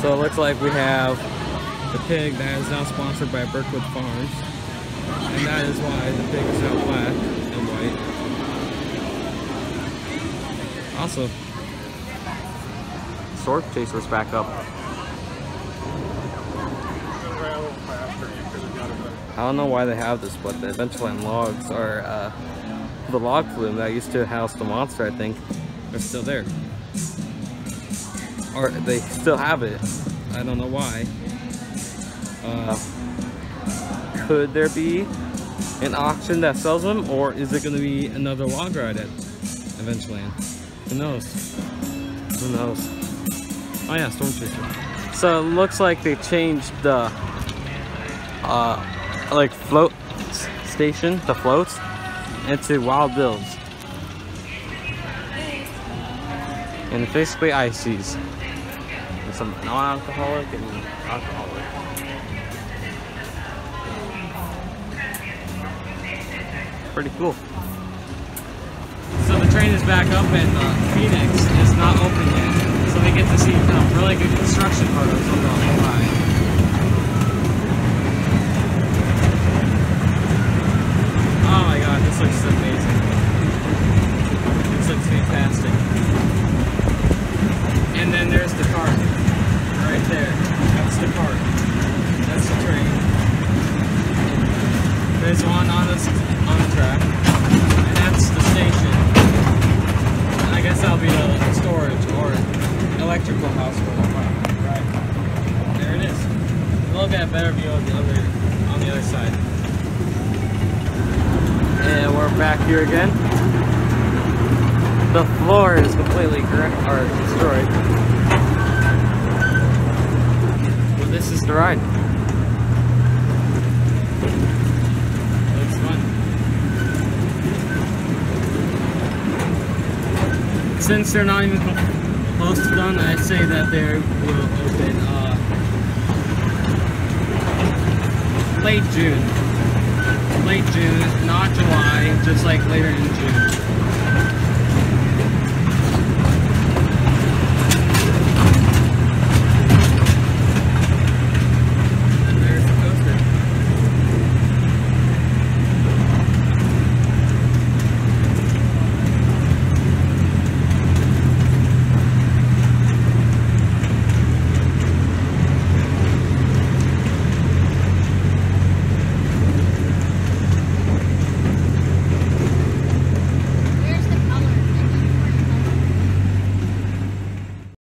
So it looks like we have the pig that is now sponsored by Berkwood Farms. And that is why the pig is now black and white. Also, Sword Chaser's back up. I don't know why they have this, but the Adventureland logs are the Log Flume that used to house the monster, I think, are still there. Or they still have it. I don't know why. Could there be an auction that sells them, or is it going to be another log ride at Adventureland? Who knows? Who knows? Oh yeah, Storm Chaser. So it looks like they changed the like float station, the floats, into Wild Bills. And it's basically ices. And some non-alcoholic and alcoholic. Pretty cool. So the train is back up and Phoenix is not open yet. So we get to see really good construction photos over on the ride. Oh my god, this looks amazing. This looks fantastic. And then there's the cart. Right there. That's the cart. That's the train. There's one on the track. And that's the station. And I guess that'll be the storage or electrical house for a while. Right. There it is. We'll get a better view of on the other side. And we're back here again. The floor is completely destroyed. But this is the ride. Looks fun. Since they're not even close to done, I say that they will open late June. Late June, not July, just like later in June.